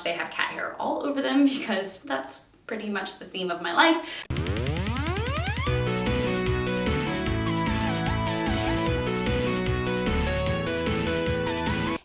much they have cat hair all over them because that's pretty much the theme of my life.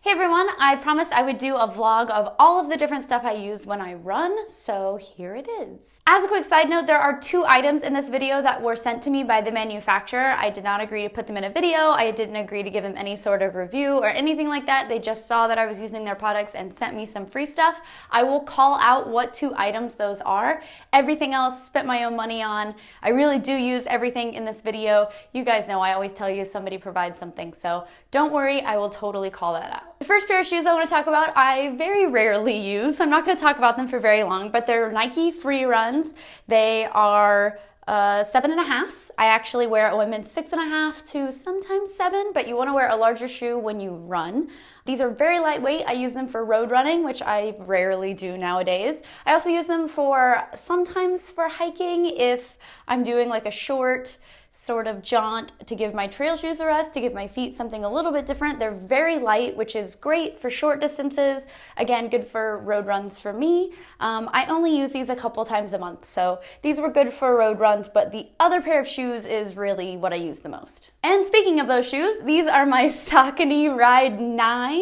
Hey everyone, I promised I would do a vlog of all of the different stuff I use when I run, so here it is. As a quick side note, there are 2 items in this video that were sent to me by the manufacturer. I did not agree to put them in a video. I didn't agree to give them any sort of review or anything like that. They just saw that I was using their products and sent me some free stuff. I will call out what 2 items those are. Everything else, spent my own money on. I really do use everything in this video. You guys know I always tell you somebody provides something, so don't worry, I will totally call that out. The first pair of shoes I want to talk about, I very rarely use. I'm not going to talk about them for very long, but they're Nike Free Runs. They are 7.5s. I actually wear a women's 6.5 to sometimes 7, but you want to wear a larger shoe when you run. These are very lightweight. I use them for road running, which I rarely do nowadays. I also use them sometimes for hiking if I'm doing like a short sort of jaunt to give my trail shoes a rest, to give my feet something a little bit different. They're very light, which is great for short distances. Again, good for road runs for me. I only use these a couple times a month, so these were good for road runs, but the other pair of shoes is really what I use the most. And speaking of those shoes, these are my Saucony Ride 9s.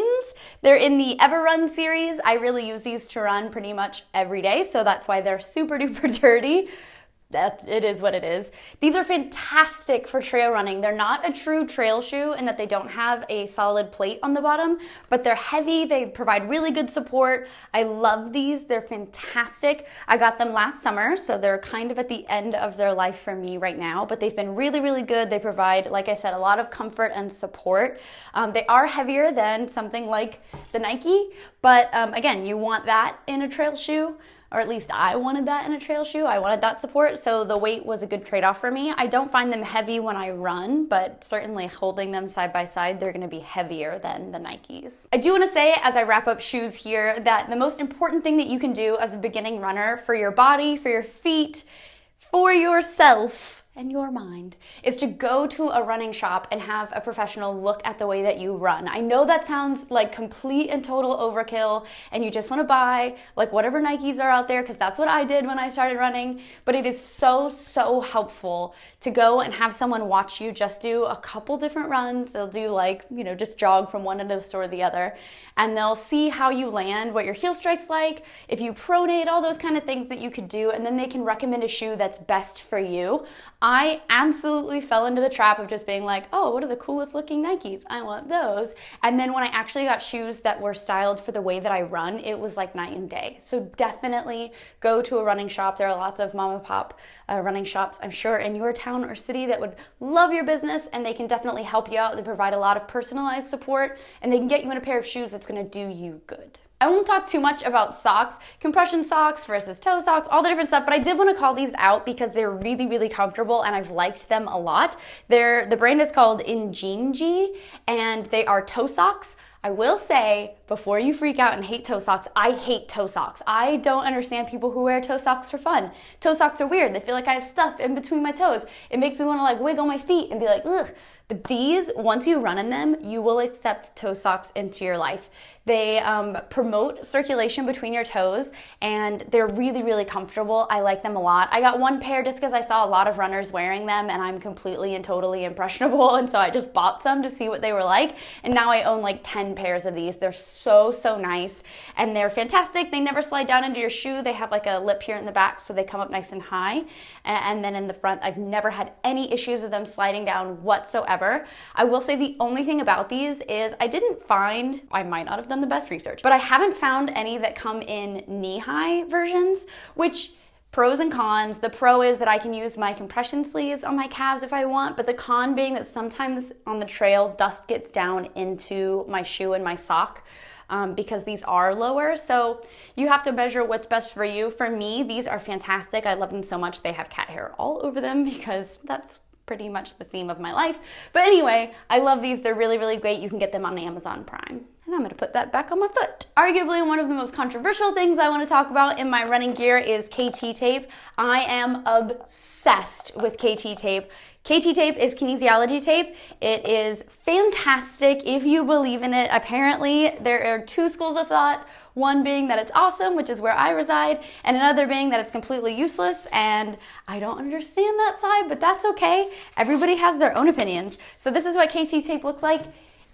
They're in the Everrun series. I really use these to run pretty much every day, so that's why they're super duper dirty. It is what it is. These are fantastic for trail running. They're not a true trail shoe in that they don't have a solid plate on the bottom, but they're heavy. They provide really good support. I love these. They're fantastic. I got them last summer, so they're kind of at the end of their life for me right now, but they've been really, really good. They provide, like I said, a lot of comfort and support. They are heavier than something like the Nike, but again, you want that in a trail shoe. Or at least I wanted that in a trail shoe. I wanted that support, so the weight was a good trade-off for me. I don't find them heavy when I run, but certainly holding them side by side, they're gonna be heavier than the Nikes. I do wanna say, as I wrap up shoes here, that the most important thing that you can do as a beginning runner for your body, for your feet, for yourself, and your mind is to go to a running shop and have a professional look at the way that you run. I know that sounds like complete and total overkill and you just want to buy like whatever Nikes are out there, because that's what I did when I started running, but it is so, so helpful to go and have someone watch you just do a couple different runs. They'll do like, you know, just jog from one end of the store to the other, and they'll see how you land, what your heel strike's like, if you pronate, all those kind of things that you could do, and then they can recommend a shoe that's best for you. I absolutely fell into the trap of just being like, oh, what are the coolest looking Nikes? I want those. And then when I actually got shoes that were styled for the way that I run, it was like night and day. So definitely go to a running shop. There are lots of mom and pop running shops, I'm sure, in your town or city that would love your business, and they can definitely help you out. They provide a lot of personalized support, and they can get you in a pair of shoes that's gonna do you good. I won't talk too much about socks, compression socks versus toe socks, all the different stuff, but I did want to call these out because they're really, really comfortable and I've liked them a lot. The brand is called Injinji and they are toe socks. I will say, before you freak out and hate toe socks, I hate toe socks. I don't understand people who wear toe socks for fun. Toe socks are weird. They feel like I have stuff in between my toes. It makes me want to like wiggle my feet and be like, ugh. But these, once you run in them, you will accept toe socks into your life. They promote circulation between your toes and they're really, really comfortable. I like them a lot. I got one pair just because I saw a lot of runners wearing them and I'm completely and totally impressionable, and so I just bought some to see what they were like, and now I own like 10 pairs of these. They're so, so nice and they're fantastic. They never slide down into your shoe. They have like a lip here in the back so they come up nice and high, and then in the front I've never had any issues with them sliding down whatsoever. I will say the only thing about these is I might not have done the best research, but I haven't found any that come in knee-high versions, which pros and cons. The pro is that I can use my compression sleeves on my calves if I want, but the con being that sometimes on the trail dust gets down into my shoe and my sock. Because these are lower, so you have to measure what's best for you. For me, these are fantastic. I love them so much. They have cat hair all over them because that's pretty much the theme of my life. But anyway, I love these. They're really, really great. You can get them on Amazon Prime. And I'm gonna put that back on my foot. Arguably one of the most controversial things I wanna talk about in my running gear is KT tape. I am obsessed with KT tape. KT tape is kinesiology tape. It is fantastic if you believe in it. Apparently, there are two schools of thought. One being that it's awesome, which is where I reside, and another being that it's completely useless, and I don't understand that side, but that's okay. Everybody has their own opinions. So this is what KT tape looks like.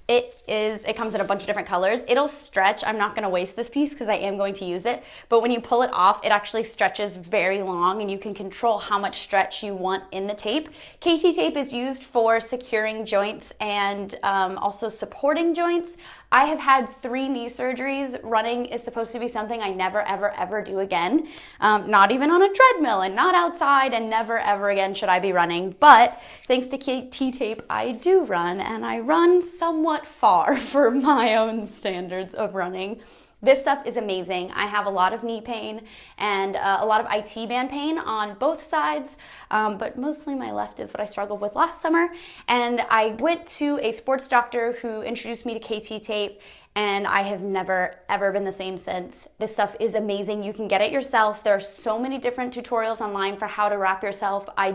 It comes in a bunch of different colors. It'll stretch. I'm not gonna waste this piece because I am going to use it, but when you pull it off, it actually stretches very long and you can control how much stretch you want in the tape. KT tape is used for securing joints and also supporting joints. I have had 3 knee surgeries. Running is supposed to be something I never, ever, ever do again. Not even on a treadmill and not outside, and never, ever again should I be running. But thanks to KT tape, I do run, and I run somewhat far for my own standards of running. This stuff is amazing. I have a lot of knee pain and a lot of IT band pain on both sides, but mostly my left is what I struggled with last summer. And I went to a sports doctor who introduced me to KT tape, and I have never, ever been the same since. This stuff is amazing. You can get it yourself. There are so many different tutorials online for how to wrap yourself. I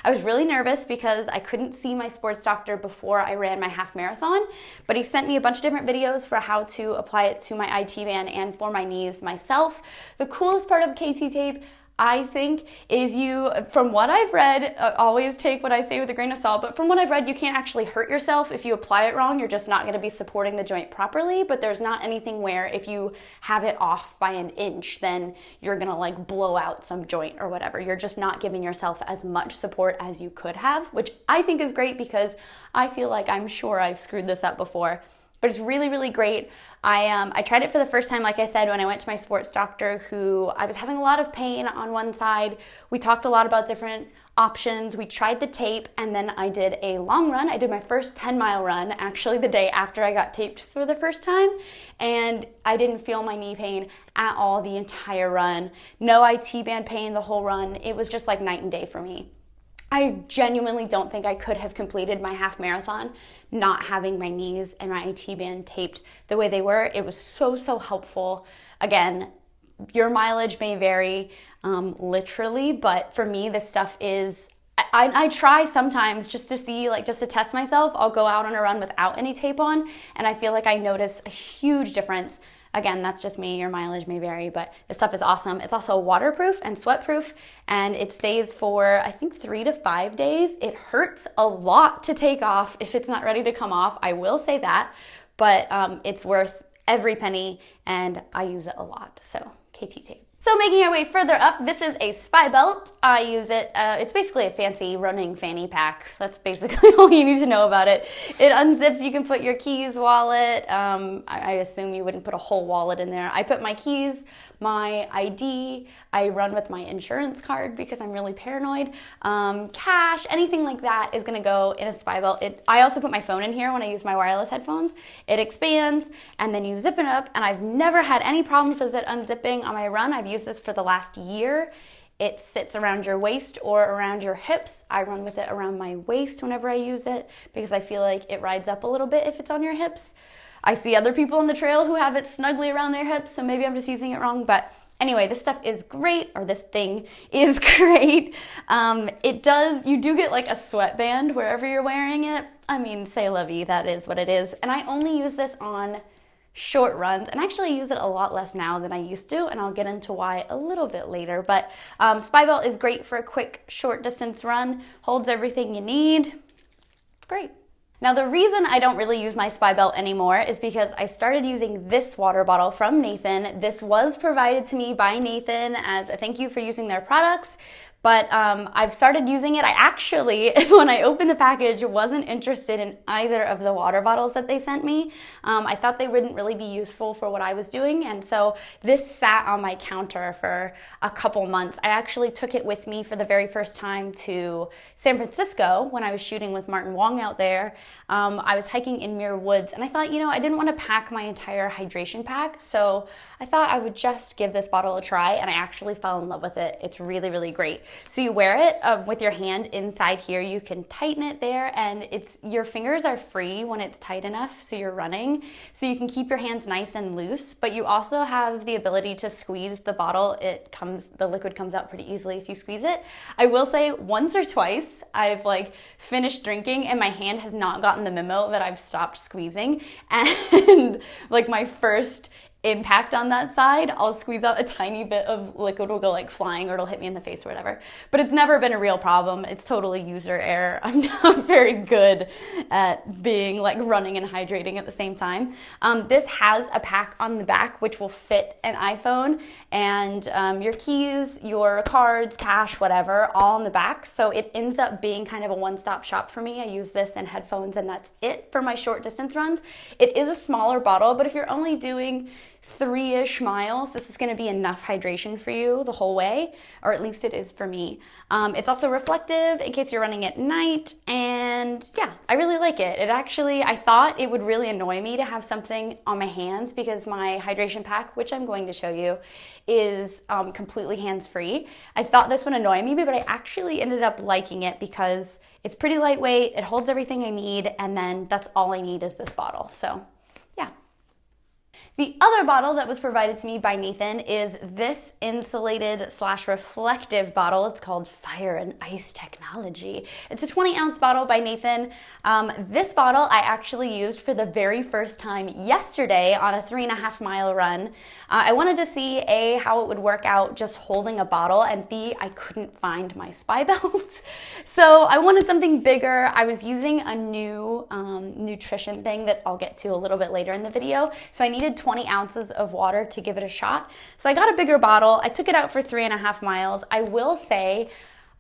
was really nervous because I couldn't see my sports doctor before I ran my half marathon, but he sent me a bunch of different videos for how to apply it to my IT band and for my knees myself. The coolest part of KT tape, I think, is from what I've read, always take what I say with a grain of salt, but from what I've read, you can't actually hurt yourself if you apply it wrong. You're just not gonna be supporting the joint properly, but there's not anything where if you have it off by an inch, then you're gonna like blow out some joint or whatever. You're just not giving yourself as much support as you could have, which I think is great because I feel like I'm sure I've screwed this up before. But it's really, really great. I tried it for the first time, like I said, when I went to my sports doctor, who I was having a lot of pain on one side. We talked a lot about different options. We tried the tape, and then I did a long run. I did my first 10-mile run, actually the day after I got taped for the first time, and I didn't feel my knee pain at all the entire run. No IT band pain the whole run. It was just like night and day for me. I genuinely don't think I could have completed my half marathon not having my knees and my IT band taped the way they were. It was so, so helpful. Again, your mileage may vary literally, but for me, this stuff is, I try sometimes just to see, like just to test myself. I'll go out on a run without any tape on, and I feel like I notice a huge difference. Again, that's just me, your mileage may vary, but this stuff is awesome. It's also waterproof and sweatproof, and it stays for, I think, 3 to 5 days. It hurts a lot to take off if it's not ready to come off, I will say that, but it's worth every penny, and I use it a lot, so KT tape. So making our way further up, this is a SPIbelt. I use it, it's basically a fancy running fanny pack. That's basically all you need to know about it. It unzips, you can put your keys, wallet. I assume you wouldn't put a whole wallet in there. I put my keys, my ID, I run with my insurance card because I'm really paranoid. Cash, anything like that is gonna go in a SPIbelt. I also put my phone in here when I use my wireless headphones. It expands, and then you zip it up, and I've never had any problems with it unzipping on my run. I've used this for the last year. It sits around your waist or around your hips. I run with it around my waist whenever I use it because I feel like it rides up a little bit if it's on your hips. I see other people on the trail who have it snugly around their hips, so maybe I'm just using it wrong, but anyway, this stuff is great, or this thing is great. You do get like a sweatband wherever you're wearing it. I mean, c'est la vie, that is what it is. And I only use this on short runs, and actually use it a lot less now than I used to, and I'll get into why a little bit later. But SPIbelt is great for a quick, short distance run, holds everything you need. It's great. Now, the reason I don't really use my SPIbelt anymore is because I started using this water bottle from Nathan. This was provided to me by Nathan as a thank you for using their products. But I've started using it. I actually, when I opened the package, wasn't interested in either of the water bottles that they sent me. I thought they wouldn't really be useful for what I was doing, and so this sat on my counter for a couple months. I actually took it with me for the very first time to San Francisco when I was shooting with Martin Wong out there. I was hiking in Muir Woods, and I thought, you know, I didn't want to pack my entire hydration pack, so I thought I would just give this bottle a try, and I actually fell in love with it. It's really, really great. So you wear it with your hand inside here. You can tighten it there, and your fingers are free when it's tight enough so you're running. So you can keep your hands nice and loose, but you also have the ability to squeeze the bottle. The liquid comes out pretty easily if you squeeze it. I will say once or twice I've like finished drinking and my hand has not gotten the memo that I've stopped squeezing, and like my first impact on that side, I'll squeeze out a tiny bit of liquid, will go like flying, or it'll hit me in the face or whatever. But it's never been a real problem. It's totally user error. I'm not very good at being like running and hydrating at the same time. This has a pack on the back which will fit an iPhone and your keys, your cards, cash, whatever, all on the back. So it ends up being kind of a one-stop shop for me. I use this and headphones, and that's it for my short distance runs. It is a smaller bottle, but if you're only doing 3-ish miles, this is going to be enough hydration for you the whole way, or at least it is for me. It's also reflective in case you're running at night, and yeah, I really like it. I thought it would really annoy me to have something on my hands because my hydration pack, which I'm going to show you, is completely hands-free. I thought this would annoy me, but I actually ended up liking it because it's pretty lightweight, it holds everything I need, and then that's all I need is this bottle. So yeah. The other bottle that was provided to me by Nathan is this insulated / reflective bottle. It's called Fire and Ice Technology. It's a 20-ounce bottle by Nathan. This bottle I actually used for the very first time yesterday on a 3.5-mile run. I wanted to see A, how it would work out just holding a bottle, and B, I couldn't find my SPIbelt. So I wanted something bigger. I was using a new nutrition thing that I'll get to a little bit later in the video. So I needed 20 ounces of water to give it a shot. So I got a bigger bottle. I took it out for 3.5 miles. I will say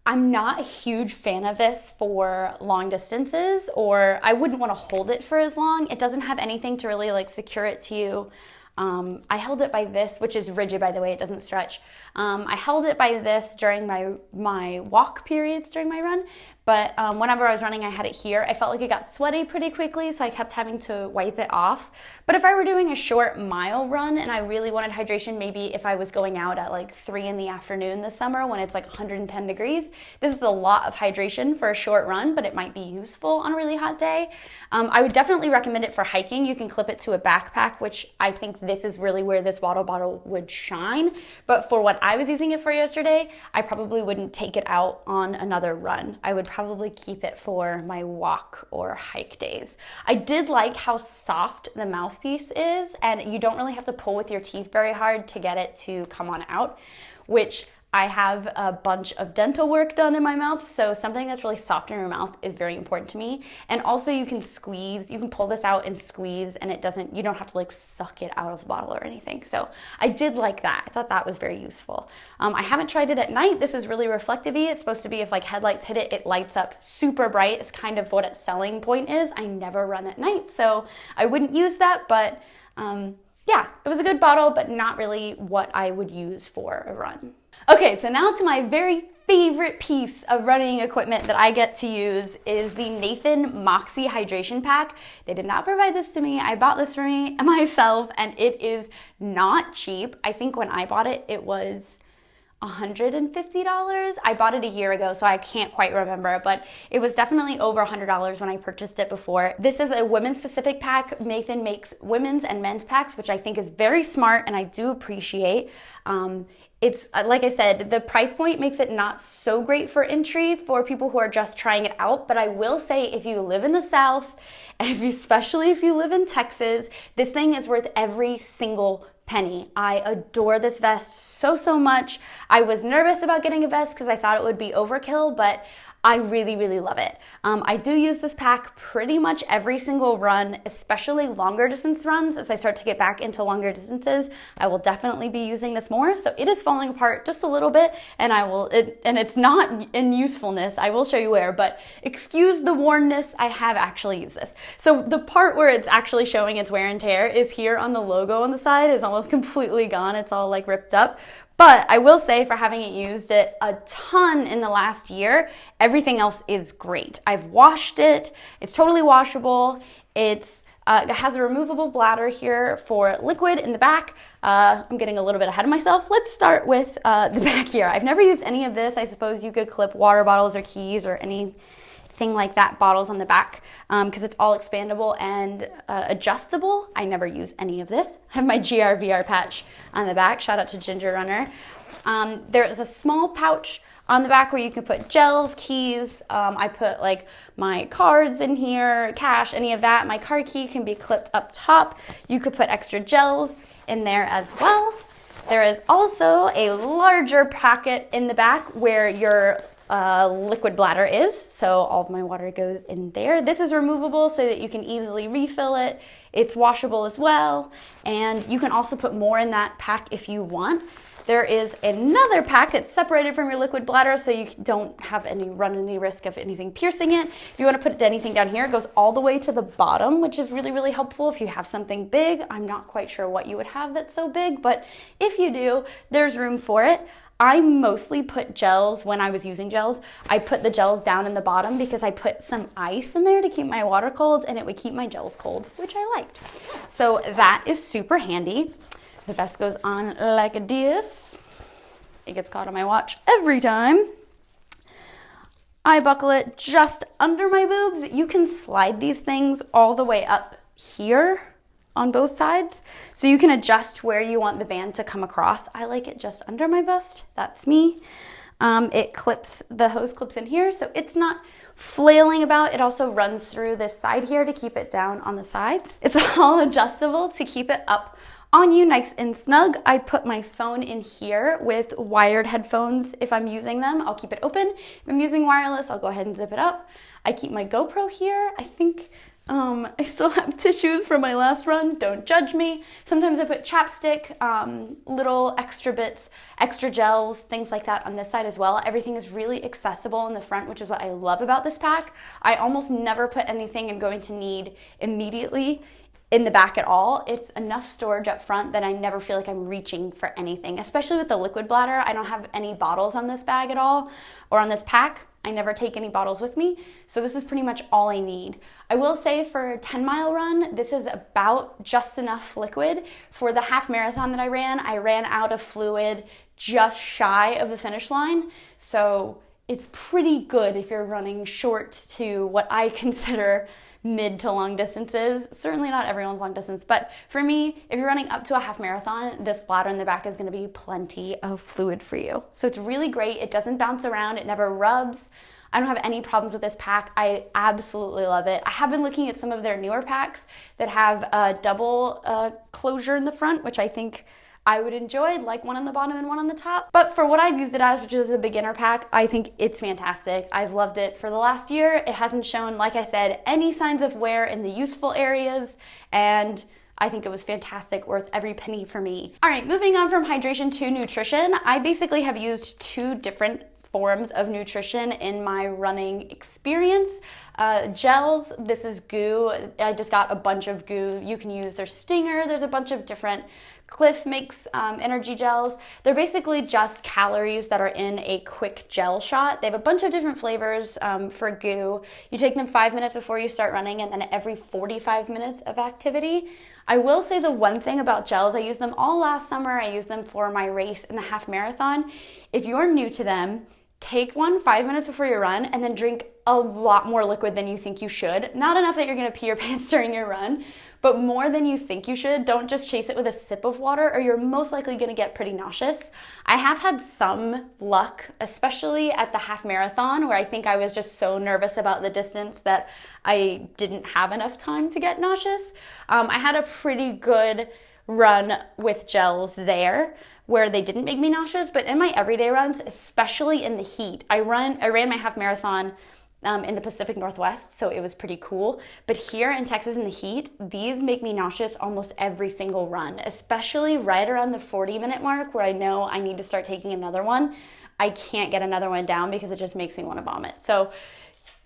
I'm not a huge fan of this for long distances, or I wouldn't want to hold it for as long. It doesn't have anything to really like secure it to you. I held it by this, which is rigid, by the way, it doesn't stretch. I held it by this during my walk periods during my run, but whenever I was running, I had it here. I felt like it got sweaty pretty quickly, so I kept having to wipe it off. But if I were doing a short mile run and I really wanted hydration, maybe if I was going out at like 3 in the afternoon this summer when it's like 110 degrees, this is a lot of hydration for a short run, but it might be useful on a really hot day. I would definitely recommend it for hiking. You can clip it to a backpack, which I think this is really where this water bottle would shine. But for what I was using it for yesterday, I probably wouldn't take it out on another run. I would probably keep it for my walk or hike days. I did like how soft the mouthpiece is, and you don't really have to pull with your teeth very hard to get it to come on out, which I have a bunch of dental work done in my mouth, so something that's really soft in your mouth is very important to me. And also you can pull this out and squeeze, and you don't have to like suck it out of the bottle or anything. So I did like that. I thought that was very useful. I haven't tried it at night. This is really reflective-y. It's supposed to be if like headlights hit it, it lights up super bright. It's kind of what its selling point is. I never run at night, so I wouldn't use that, but yeah, it was a good bottle, but not really what I would use for a run. Okay, so now to my very favorite piece of running equipment that I get to use is the Nathan Moxy hydration pack. They did not provide this to me. I bought this for myself, and it is not cheap. I think when I bought it, it was $150. I bought it a year ago, so I can't quite remember, but it was definitely over $100 when I purchased it before. This is a women's specific pack. Nathan makes women's and men's packs, which I think is very smart and I do appreciate. It's like I said, the price point makes it not so great for entry for people who are just trying it out, but I will say if you live in the South, especially if you live in Texas, this thing is worth every single penny. I adore this vest so much. I was nervous about getting a vest because I thought it would be overkill, but I really, really love it. I do use this pack pretty much every single run, especially longer distance runs. As I start to get back into longer distances, I will definitely be using this more. So it is falling apart just a little bit, and it's not in usefulness. I will show you where, but excuse the wornness, I have actually used this. So the part where it's actually showing its wear and tear is here on the logo on the side. Is almost completely gone. It's all like ripped up. But I will say, for having used it a ton in the last year, everything else is great. I've washed it. It's totally washable. It's It has a removable bladder here for liquid in the back. I'm getting a little bit ahead of myself. Let's start with the back here. I've never used any of this. I suppose you could clip water bottles or keys or anything like that, bottles on the back, because it's all expandable and adjustable. I never use any of this. I have my GR/VR patch on the back. Shout out to Ginger Runner. There is a small pouch on the back where you can put gels, keys. I put like my cards in here, cash, any of that. My card key can be clipped up top. You could put extra gels in there as well. There is also a larger pocket in the back where your liquid bladder is. So all of my water goes in there. This is removable so that you can easily refill it. It's washable as well. And you can also put more in that pack if you want. There is another pack that's separated from your liquid bladder so you don't run any risk of anything piercing it. If you want to put anything down here, it goes all the way to the bottom, which is really, really helpful if you have something big. I'm not quite sure what you would have that's so big, but if you do, there's room for it. I mostly put gels when I was using gels. I put the gels down in the bottom because I put some ice in there to keep my water cold, and it would keep my gels cold, which I liked. So that is super handy. The vest goes on like this. It gets caught on my watch every time. I buckle it just under my boobs. You can slide these things all the way up here on both sides, so you can adjust where you want the band to come across. I like it just under my bust. That's me. It clips, the hose clips in here, so it's not flailing about. It also runs through this side here to keep it down on the sides. It's all adjustable to keep it up on you nice and snug. I put my phone in here with wired headphones. If I'm using them, I'll keep it open. If I'm using wireless, I'll go ahead and zip it up. I keep my GoPro here. I think I still have tissues from my last run. Don't judge me. Sometimes I put chapstick, little extra bits, extra gels, things like that on this side as well. Everything is really accessible in the front, which is what I love about this pack. I almost never put anything I'm going to need immediately in the back at all. It's enough storage up front that I never feel like I'm reaching for anything, especially with the liquid bladder. I don't have any bottles on this bag at all, or on this pack. I never take any bottles with me, so this is pretty much all I need. I will say for a 10-mile run, this is about just enough liquid. For the half marathon that I ran out of fluid just shy of the finish line, so it's pretty good if you're running short to what I consider mid to long distances. Certainly not everyone's long distance, but for me, if you're running up to a half marathon, this bladder in the back is going to be plenty of fluid for you. So it's really great. It doesn't bounce around. It never rubs. I don't have any problems with this pack. I absolutely love it. I have been looking at some of their newer packs that have a double closure in the front, which I think I would enjoy, like one on the bottom and one on the top. But for what I've used it as, which is a beginner pack, I think it's fantastic. I've loved it for the last year. It hasn't shown, like I said, any signs of wear in the useful areas, and I think it was fantastic, worth every penny for me. All right, moving on from hydration to nutrition, I basically have used two different forms of nutrition in my running experience. Gels, this is goo. I just got a bunch of goo. You can use their Stinger. There's a bunch of different. Cliff makes energy gels. They're basically just calories that are in a quick gel shot. They have a bunch of different flavors for goo. You take them 5 minutes before you start running, and then every 45 minutes of activity. I will say the one thing about gels, I used them all last summer. I used them for my race in the half marathon. If you're new to them, take one 5 minutes before your run and then drink a lot more liquid than you think you should. Not enough that you're gonna pee your pants during your run, but more than you think you should. Don't just chase it with a sip of water or you're most likely gonna get pretty nauseous. I have had some luck, especially at the half marathon, where I think I was just so nervous about the distance that I didn't have enough time to get nauseous. I had a pretty good run with gels there where they didn't make me nauseous, but in my everyday runs, especially in the heat, I ran my half marathon in the Pacific Northwest, so it was pretty cool. But here in Texas in the heat, these make me nauseous almost every single run, especially right around the 40-minute mark where I know I need to start taking another one. I can't get another one down because it just makes me want to vomit. So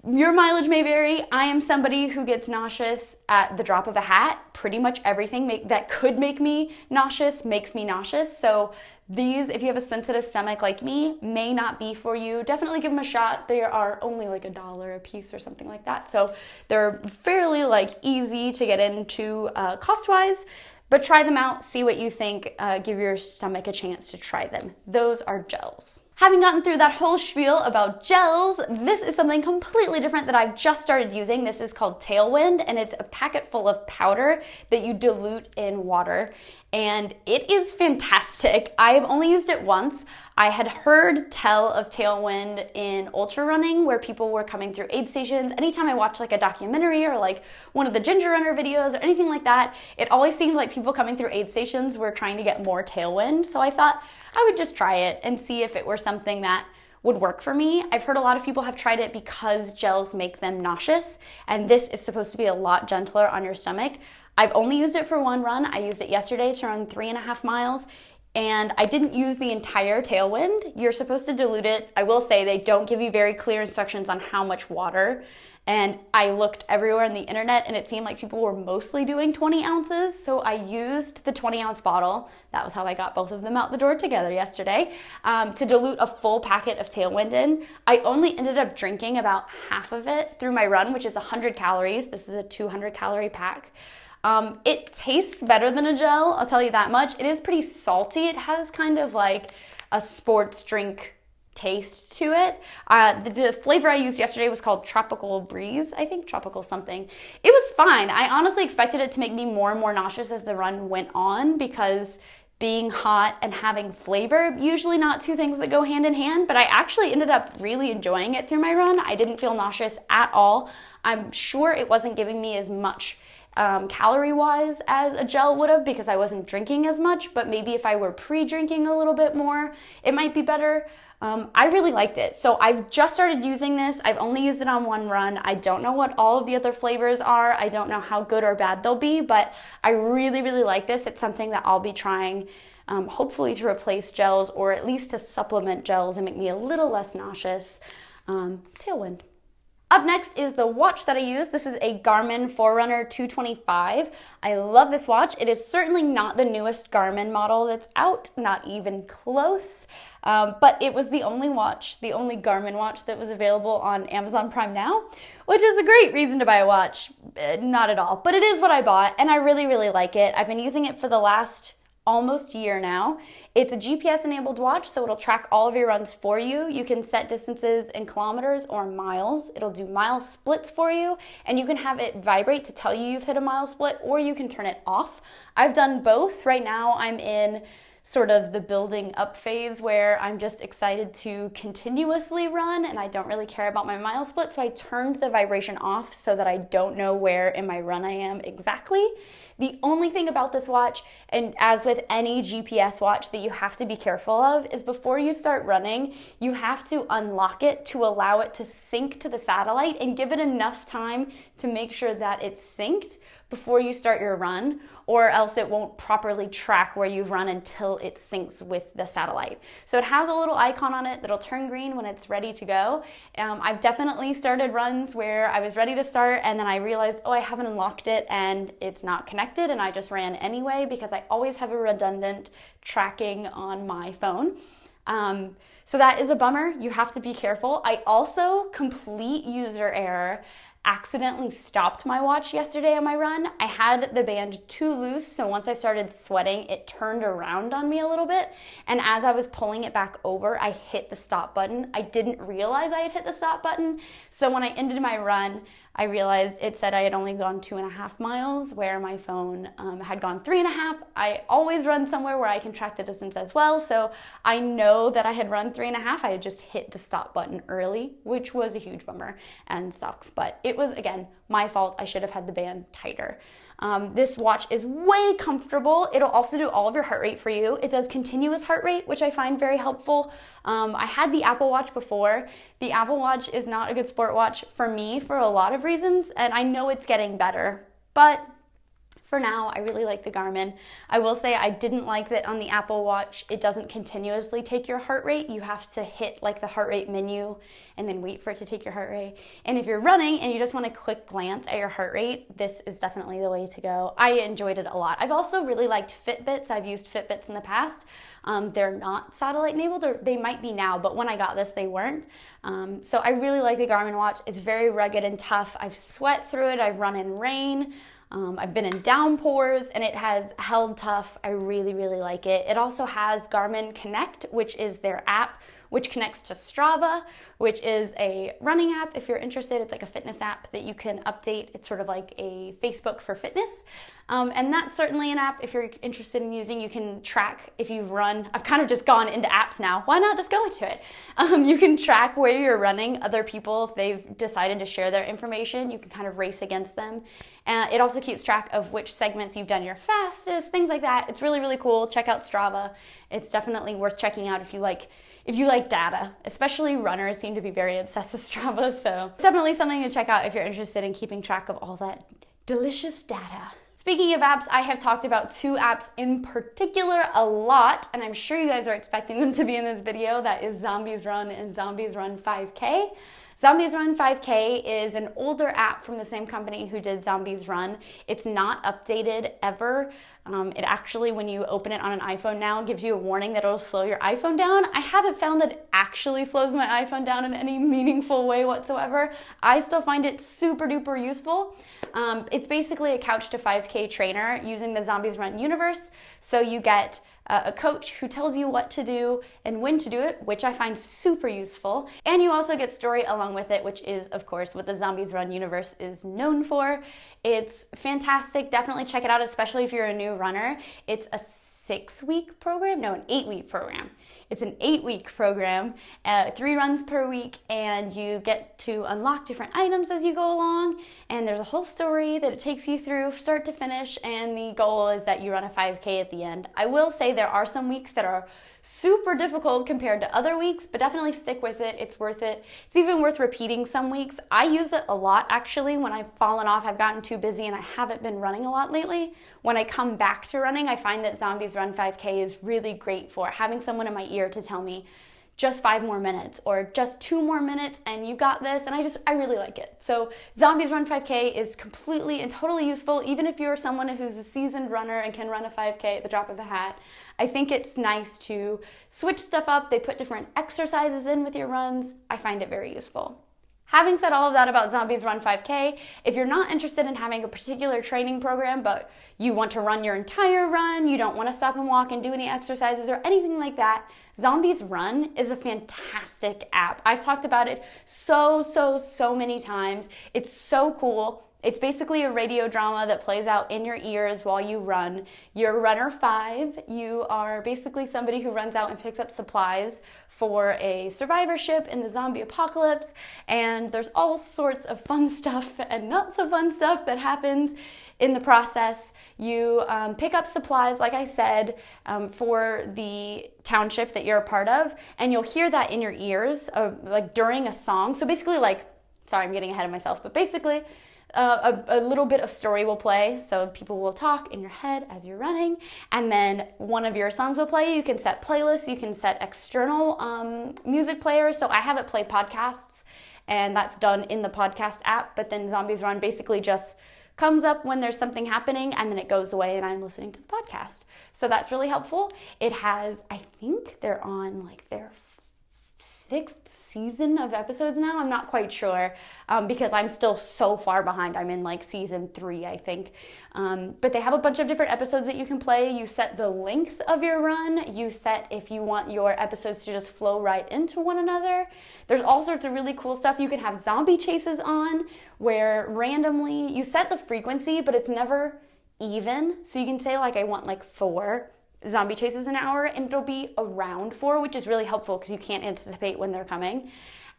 Your mileage may vary. I am somebody who gets nauseous at the drop of a hat. Pretty much everything that could make me nauseous makes me nauseous. So these, if you have a sensitive stomach like me, may not be for you. Definitely give them a shot. They are only like $1 a piece or something like that. So they're fairly like easy to get into cost-wise. But try them out, see what you think, give your stomach a chance to try them. Those are gels. Having gotten through that whole spiel about gels, this is something completely different that I've just started using. This is called Tailwind, and it's a packet full of powder that you dilute in water. And it is fantastic. I have only used it once. I had heard tell of Tailwind in ultra running where people were coming through aid stations. Anytime I watched like a documentary or like one of the Ginger Runner videos or anything like that, it always seemed like people coming through aid stations were trying to get more Tailwind. So I thought I would just try it and see if it were something that would work for me. I've heard a lot of people have tried it because gels make them nauseous, and this is supposed to be a lot gentler on your stomach. I've only used it for one run. I used it yesterday to run 3.5 miles, and I didn't use the entire Tailwind. You're supposed to dilute it. I will say they don't give you very clear instructions on how much water, and I looked everywhere on the internet and it seemed like people were mostly doing 20 ounces, so I used the 20-ounce bottle. That was how I got both of them out the door together yesterday, to dilute a full packet of Tailwind in. I only ended up drinking about half of it through my run, which is 100 calories. This is a 200-calorie pack. It tastes better than a gel, I'll tell you that much. It is pretty salty. It has kind of like a sports drink taste to it. The flavor I used yesterday was called Tropical Breeze, I think, tropical something. It was fine. I honestly expected it to make me more and more nauseous as the run went on because being hot and having flavor, usually not two things that go hand in hand, but I actually ended up really enjoying it through my run. I didn't feel nauseous at all. I'm sure it wasn't giving me as much calorie-wise as a gel would have because I wasn't drinking as much, but maybe if I were pre-drinking a little bit more, it might be better. I really liked it. So I've just started using this. I've only used it on one run. I don't know what all of the other flavors are. I don't know how good or bad they'll be, but I really, really like this. It's something that I'll be trying hopefully to replace gels or at least to supplement gels and make me a little less nauseous. Tailwind. Up next is the watch that I use. This is a Garmin Forerunner 225. I love this watch. It is certainly not the newest Garmin model that's out, not even close, but it was the only Garmin watch that was available on Amazon Prime Now, which is a great reason to buy a watch. Not at all, but it is what I bought, and I really, really like it. I've been using it for the last almost year now. It's a GPS enabled watch, so it'll track all of your runs for you. You can set distances in kilometers or miles. It'll do mile splits for you, and you can have it vibrate to tell you you've hit a mile split, or you can turn it off. I've done both. Right now I'm in sort of the building up phase where I'm just excited to continuously run and I don't really care about my mile split, so I turned the vibration off so that I don't know where in my run I am exactly. The only thing about this watch, and as with any GPS watch that you have to be careful of, is before you start running, you have to unlock it to allow it to sync to the satellite and give it enough time to make sure that it's synced before you start your run, or else it won't properly track where you've run until it syncs with the satellite. So it has a little icon on it that'll turn green when it's ready to go. I've definitely started runs where I was ready to start and then I realized, oh, I haven't unlocked it and it's not connected, and I just ran anyway because I always have a redundant tracking on my phone. So that is a bummer. You have to be careful. I also, complete user error, accidentally stopped my watch yesterday on my run. I had the band too loose, so once I started sweating, it turned around on me a little bit, and as I was pulling it back over, I hit the stop button. I didn't realize I had hit the stop button, so when I ended my run, I realized it said I had only gone 2.5 miles, where my phone had gone 3.5. I always run somewhere where I can track the distance as well, so I know that I had run 3.5. I had just hit the stop button early, which was a huge bummer and sucks, but it was, again, my fault. I should have had the band tighter. This watch is way comfortable. It'll also do all of your heart rate for you. It does continuous heart rate, which I find very helpful. I had the Apple Watch before. The Apple Watch is not a good sport watch for me for a lot of reasons, and I know it's getting better, but For now, I really like the Garmin. I will say I didn't like that on the Apple Watch, it doesn't continuously take your heart rate. You have to hit like the heart rate menu and then wait for it to take your heart rate. And if you're running and you just want a quick glance at your heart rate, this is definitely the way to go. I enjoyed it a lot. I've also really liked Fitbits. I've used Fitbits in the past. They're not satellite enabled, or they might be now, but when I got this, they weren't. So I really like the Garmin watch. It's very rugged and tough. I've sweat through it. I've run in rain. I've been in downpours, and it has held tough. I really, really like it. It also has Garmin Connect, which is their app, which connects to Strava, which is a running app. If you're interested, it's like a fitness app that you can update. It's sort of like a Facebook for fitness. And that's certainly an app if you're interested in using. You can track if you've run. I've kind of just gone into apps now. Why not just go into it? You can track where you're running. Other people, if they've decided to share their information, you can kind of race against them. It also keeps track of which segments you've done your fastest, things like that. It's really, really cool. Check out Strava. It's definitely worth checking out if you like data. Especially runners seem to be very obsessed with Strava, so it's definitely something to check out if you're interested in keeping track of all that delicious data. Speaking of apps, I have talked about two apps in particular a lot, and I'm sure you guys are expecting them to be in this video. That is Zombies Run and Zombies Run 5K. Zombies Run 5K is an older app from the same company who did Zombies Run. It's not updated ever. It actually, when you open it on an iPhone now, gives you a warning that it'll slow your iPhone down. I haven't found that it actually slows my iPhone down in any meaningful way whatsoever. I still find it super duper useful. It's basically a couch to 5K trainer using the Zombies Run universe. So you get a coach who tells you what to do and when to do it, which I find super useful. And you also get story along with it, which is, of course, what the Zombies Run universe is known for. It's fantastic. Definitely check it out, especially if you're a new runner. It's a 6-week program? No, an 8-week program. It's an 8-week program, 3 runs per week, and you get to unlock different items as you go along, and there's a whole story that it takes you through start to finish, and the goal is that you run a 5K at the end. I will say there are some weeks that are super difficult compared to other weeks, but definitely stick with it. It's worth it. It's even worth repeating some weeks. I use it a lot actually when I've fallen off, I've gotten too busy and I haven't been running a lot lately. When I come back to running, I find that Zombies Run 5K is really great for having someone in my ear to tell me just 5 more minutes or just 2 more minutes and you got this, and I really like it. So Zombies Run 5K is completely and totally useful even if you're someone who's a seasoned runner and can run a 5K at the drop of a hat. I think it's nice to switch stuff up. They put different exercises in with your runs. I find it very useful. Having said all of that about Zombies Run 5K, if you're not interested in having a particular training program, but you want to run your entire run, you don't want to stop and walk and do any exercises or anything like that, Zombies Run is a fantastic app. I've talked about it so many times. It's so cool. It's basically a radio drama that plays out in your ears while you run. You're runner 5. You are basically somebody who runs out and picks up supplies for a survivorship in the zombie apocalypse. And there's all sorts of fun stuff and not so fun stuff that happens in the process. You pick up supplies, like I said, for the township that you're a part of. And you'll hear that in your ears, like during a song. So basically sorry, I'm getting ahead of myself, but basically, a little bit of story will play, so people will talk in your head as you're running, and then one of your songs will play. You can set playlists, you can set external music players, so I have it play podcasts, and that's done in the podcast app, but then Zombies Run basically just comes up when there's something happening, and then it goes away, and I'm listening to the podcast. So that's really helpful. It has, I think they're on like their 6th season of episodes now. I'm not quite sure because I'm still so far behind. I'm in like season 3, I think. But they have a bunch of different episodes that you can play. You set the length of your run. You set if you want your episodes to just flow right into one another. There's all sorts of really cool stuff. You can have zombie chases on where randomly you set the frequency, but it's never even. So you can say like I want like 4 zombie chases an hour, and it'll be around 4, which is really helpful because you can't anticipate when they're coming.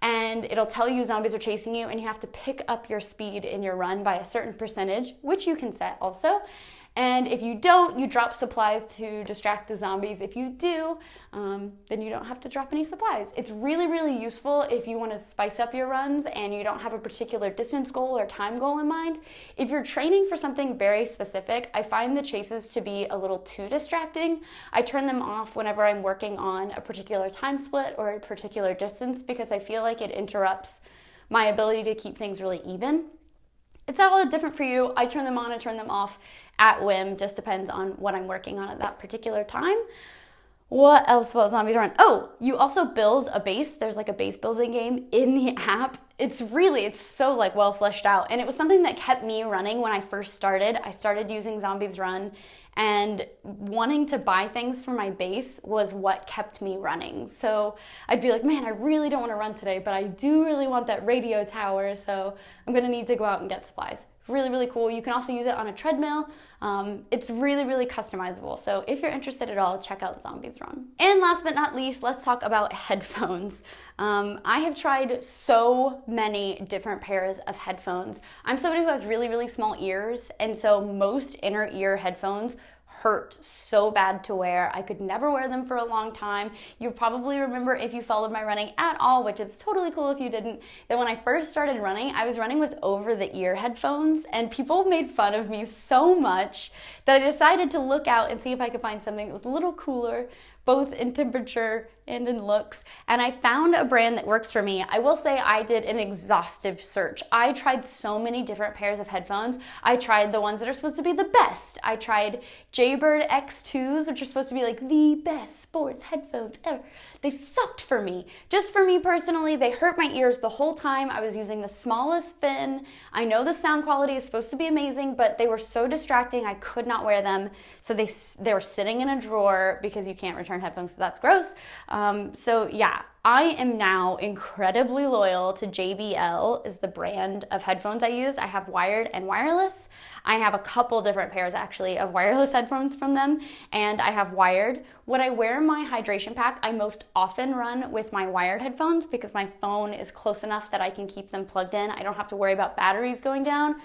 And it'll tell you zombies are chasing you, and you have to pick up your speed in your run by a certain percentage, which you can set also. And if you don't, you drop supplies to distract the zombies. If you do, then you don't have to drop any supplies. It's really, really useful if you want to spice up your runs and you don't have a particular distance goal or time goal in mind. If you're training for something very specific, I find the chases to be a little too distracting. I turn them off whenever I'm working on a particular time split or a particular distance because I feel like it interrupts my ability to keep things really even. It's all different for you. I turn them on and turn them off at whim, just depends on what I'm working on at that particular time. What else about Zombies Run? Oh, you also build a base. There's like a base building game in the app. It's so like well fleshed out. And it was something that kept me running when I first started. I started using Zombies Run, and wanting to buy things for my base was what kept me running. So I'd be like, man, I really don't want to run today, but I do really want that radio tower, so I'm gonna need to go out and get supplies. Really, really cool. You can also use it on a treadmill. It's really, really customizable. So if you're interested at all, check out Zombies Run. And last but not least, let's talk about headphones. I have tried so many different pairs of headphones. I'm somebody who has really, really small ears, and so most inner ear headphones hurt so bad to wear. I could never wear them for a long time. You probably remember, if you followed my running at all, which is totally cool if you didn't, that when I first started running, I was running with over-the-ear headphones, and people made fun of me so much that I decided to look out and see if I could find something that was a little cooler, both in temperature and in looks, and I found a brand that works for me. I will say I did an exhaustive search. I tried so many different pairs of headphones. I tried the ones that are supposed to be the best. I tried Jaybird X2s, which are supposed to be like the best sports headphones ever. They sucked for me. Just for me personally, they hurt my ears the whole time. I was using the smallest fin. I know the sound quality is supposed to be amazing, but they were so distracting I could not wear them. So they were sitting in a drawer because you can't return headphones, so that's gross. So yeah, I am now incredibly loyal to JBL is the brand of headphones I use. I have wired and wireless. I have a couple different pairs actually of wireless headphones from them, and I have wired. When I wear my hydration pack, I most often run with my wired headphones because my phone is close enough that I can keep them plugged in. I don't have to worry about batteries going down.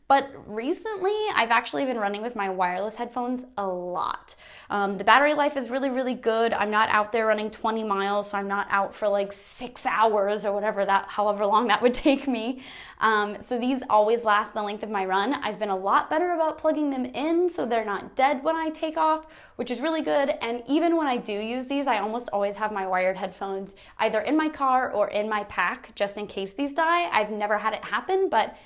But recently, I've actually been running with my wireless headphones a lot. The battery life is really, really good. I'm not out there running 20 miles, so I'm not out for like 6 hours or however long that would take me. So these always last the length of my run. I've been a lot better about plugging them in so they're not dead when I take off, which is really good. And even when I do use these, I almost always have my wired headphones either in my car or in my pack just in case these die. I've never had it happen, but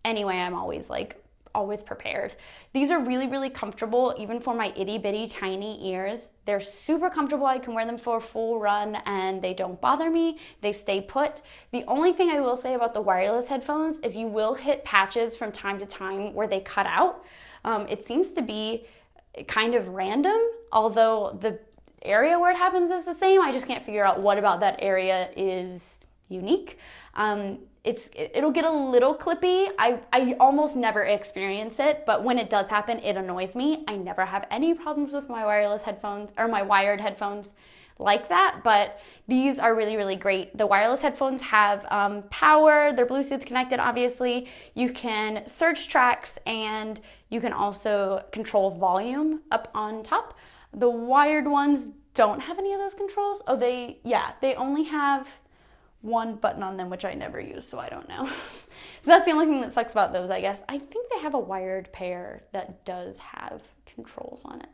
anyway, I'm always prepared. These are really, really comfortable, even for my itty bitty tiny ears. They're super comfortable. I can wear them for a full run and they don't bother me. They stay put. The only thing I will say about the wireless headphones is you will hit patches from time to time where they cut out. It seems to be kind of random, although the area where it happens is the same. I just can't figure out what about that area is unique. It'll get a little clippy. I almost never experience it, but when it does happen, it annoys me. I never have any problems with my wireless headphones or my wired headphones like that, but these are really, really great. The wireless headphones have power. They're Bluetooth connected, obviously. You can search tracks and you can also control volume up on top. The wired ones don't have any of those controls. Oh, they only have one button on them, which I never use, so I don't know. So that's the only thing that sucks about those, I guess. I think they have a wired pair that does have controls on it,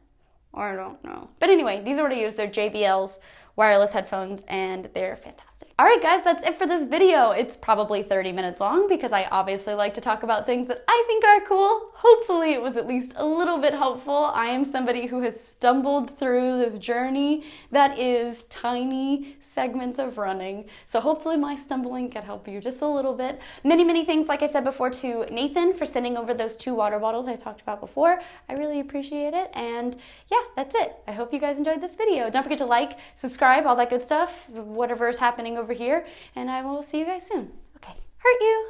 or I don't know. But anyway, these are what I use. They're JBL's wireless headphones, and they're fantastic. All right, guys, that's it for this video. It's probably 30 minutes long because I obviously like to talk about things that I think are cool. Hopefully it was at least a little bit helpful. I am somebody who has stumbled through this journey that is tiny segments of running. So hopefully my stumbling can help you just a little bit. Many, many thanks, like I said before, to Nathan for sending over those 2 water bottles I talked about before. I really appreciate it. And yeah, that's it. I hope you guys enjoyed this video. Don't forget to like, subscribe, all that good stuff, whatever is happening over here. And I will see you guys soon. Okay, hurt you.